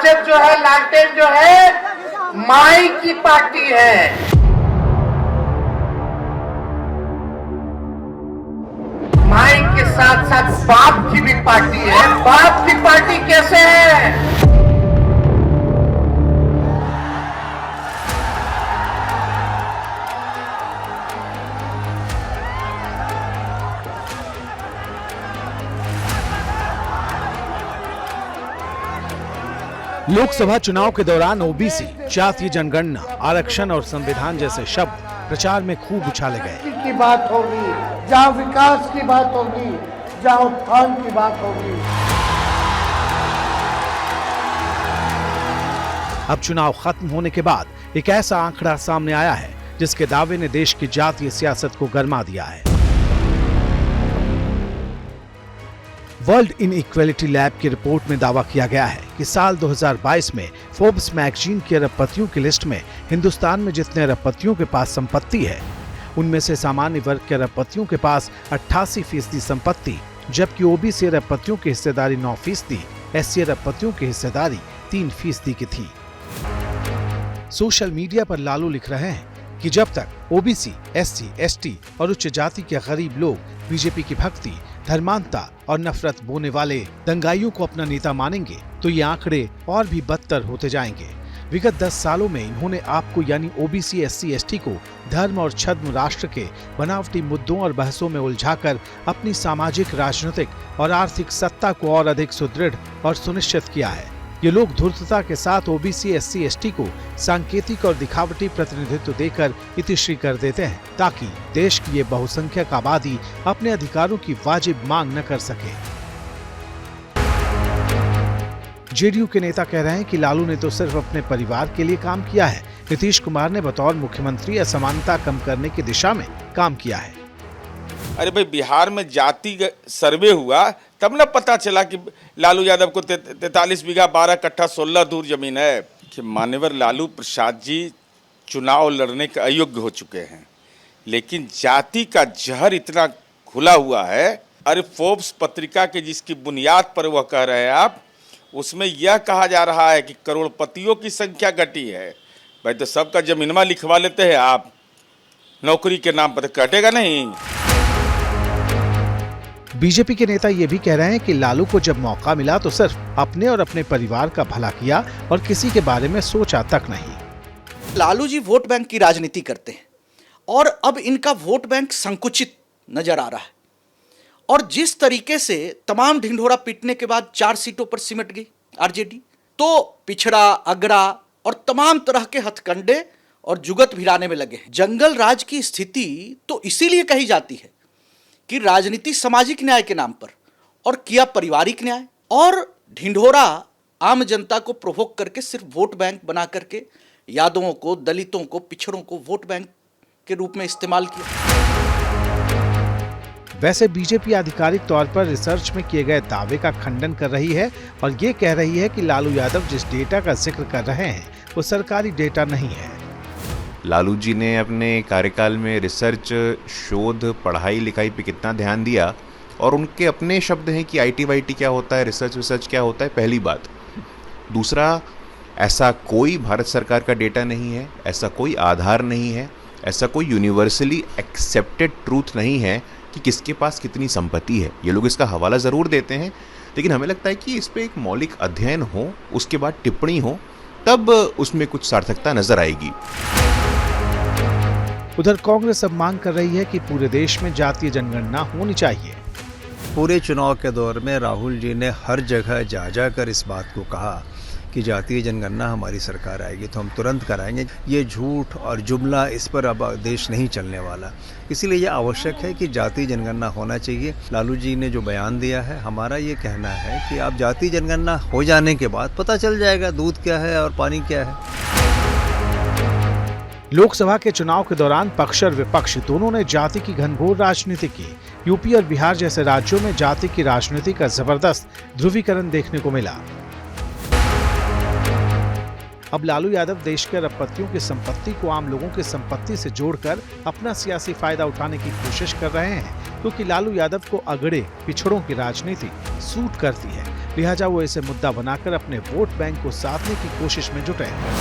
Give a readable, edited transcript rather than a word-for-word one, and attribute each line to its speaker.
Speaker 1: राजद जो है, लालटेन जो है, माई की पार्टी है। माई के साथ साथ बाप की भी पार्टी है। बाप की पार्टी कैसे है?
Speaker 2: लोकसभा चुनाव के दौरान ओबीसी, जातीय जनगणना, आरक्षण और संविधान जैसे शब्द प्रचार में खूब उछाले गए।
Speaker 1: की बात होगी, जहाँ विकास की बात होगी, जहाँ उत्थान की बात होगी।
Speaker 2: अब चुनाव खत्म होने के बाद एक ऐसा आंकड़ा सामने आया है जिसके दावे ने देश की जातीय सियासत को गरमा दिया है। वर्ल्ड इनइक्वालिटी लैब की रिपोर्ट में दावा किया गया है कि साल 2022 में फोर्ब्स मैगजीन की अरबपतियों की लिस्ट में हिंदुस्तान में जितने अरबपतियों के पास संपत्ति है, उनमें से सामान्य वर्ग के अरबपतियों के पास 88% संपत्ति, जबकि ओबीसी अरबपतियों की हिस्सेदारी 9%, एससी अरबपतियों की हिस्सेदारी 3% की थी। सोशल मीडिया पर लालू लिख रहे हैं कि जब तक ओबीसी, एससी, एसटी और उच्च जाति के गरीब लोग बीजेपी की भक्ति, धर्मांता और नफरत बोने वाले दंगाइयों को अपना नेता मानेंगे तो ये आंकड़े और भी बदतर होते जाएंगे। विगत 10 सालों में इन्होंने आपको यानी ओबीसी, एससी, एसटी को धर्म और छद्म राष्ट्र के बनावटी मुद्दों और बहसों में उलझाकर अपनी सामाजिक, राजनीतिक और आर्थिक सत्ता को और अधिक सुदृढ़ और सुनिश्चित किया है। ये लोग धूर्तता के साथ ओबीसी, एससी, एसटी को सांकेतिक और दिखावटी प्रतिनिधित्व देकर इतिश्री कर देते हैं ताकि देश की ये बहुसंख्यक आबादी अपने अधिकारों की वाजिब मांग न कर सके। जेडीयू के नेता कह रहे हैं कि लालू ने तो सिर्फ अपने परिवार के लिए काम किया है। नीतीश कुमार ने बतौर मुख्यमंत्री असमानता कम करने की दिशा में काम किया है।
Speaker 3: अरे भाई, बिहार में जाति सर्वे हुआ तब न पता चला कि लालू यादव को 43 बीघा 12 कट्ठा 16 दूर जमीन है। कि मान्यवर लालू प्रसाद जी चुनाव लड़ने के अयोग्य हो चुके हैं, लेकिन जाति का जहर इतना घुला हुआ है। अरे फोर्ब्स पत्रिका के जिसकी बुनियाद पर वह कह रहे हैं आप, उसमें यह कहा जा रहा है कि करोड़पतियों की संख्या घटी है। भाई तो सबका जमीनमा लिखवा लेते हैं आप, नौकरी के नाम पर कटेगा नहीं।
Speaker 2: बीजेपी के नेता ये भी कह रहे हैं कि लालू को जब मौका मिला तो सिर्फ अपने और अपने परिवार का भला किया और किसी के बारे में सोचा तक नहीं।
Speaker 4: लालू जी वोट बैंक की राजनीति करते हैं और अब इनका वोट बैंक संकुचित नजर आ रहा है। और जिस तरीके से तमाम ढिंढोरा पीटने के बाद 4 सीटों पर सिमट गई आरजेडी, तो पिछड़ा, अगड़ा और तमाम तरह के हथकंडे और जुगत भिड़ाने में लगे हैं। जंगल राज की स्थिति तो इसीलिए कही जाती है कि राजनीति सामाजिक न्याय के नाम पर और किया पारिवारिक न्याय, और ढिंढोरा आम जनता को प्रोवोक करके सिर्फ वोट बैंक बना करके यादवों को, दलितों को, पिछड़ों को वोट बैंक के रूप में इस्तेमाल किया।
Speaker 2: वैसे बीजेपी आधिकारिक तौर पर रिसर्च में किए गए दावे का खंडन कर रही है और ये कह रही है कि लालू यादव जिस डेटा का जिक्र कर रहे हैं वो सरकारी डेटा नहीं है।
Speaker 5: लालू जी ने अपने कार्यकाल में रिसर्च, शोध, पढ़ाई लिखाई पे कितना ध्यान दिया, और उनके अपने शब्द हैं कि आईटी वाईटी क्या होता है, रिसर्च क्या होता है, पहली बात। दूसरा, ऐसा कोई भारत सरकार का डेटा नहीं है, ऐसा कोई आधार नहीं है, ऐसा कोई यूनिवर्सली एक्सेप्टेड ट्रूथ नहीं है कि किसके पास कितनी संपत्ति है। ये लोग इसका हवाला ज़रूर देते हैं, लेकिन हमें लगता है कि इस पर एक मौलिक अध्ययन हो, उसके बाद टिप्पणी हो, तब उसमें कुछ सार्थकता नजर आएगी।
Speaker 2: उधर कांग्रेस अब मांग कर रही है कि पूरे देश में जातीय जनगणना होनी चाहिए।
Speaker 6: पूरे चुनाव के दौर में राहुल जी ने हर जगह जा कर इस बात को कहा कि जातीय जनगणना हमारी सरकार आएगी तो हम तुरंत कराएंगे। ये झूठ और जुमला, इस पर अब देश नहीं चलने वाला। इसीलिए ये आवश्यक है कि जातीय जनगणना होना चाहिए। लालू जी ने जो बयान दिया है, हमारा ये कहना है कि आप जातीय जनगणना हो जाने के बाद पता चल जाएगा दूध क्या है और पानी क्या है।
Speaker 2: लोकसभा के चुनाव के दौरान पक्ष और विपक्ष दोनों ने जाति की घनघोर राजनीति की। यूपी और बिहार जैसे राज्यों में जाति की राजनीति का जबरदस्त ध्रुवीकरण देखने को मिला। अब लालू यादव देश के अरबपतियों की संपत्ति को आम लोगों की संपत्ति से जोड़कर अपना सियासी फायदा उठाने की कोशिश कर रहे हैं, क्योंकि लालू यादव को अगड़े पिछड़ों की राजनीति सूट करती है। लिहाजा वो इसे मुद्दा बनाकर अपने वोट बैंक को साधने की कोशिश में जुटे हैं।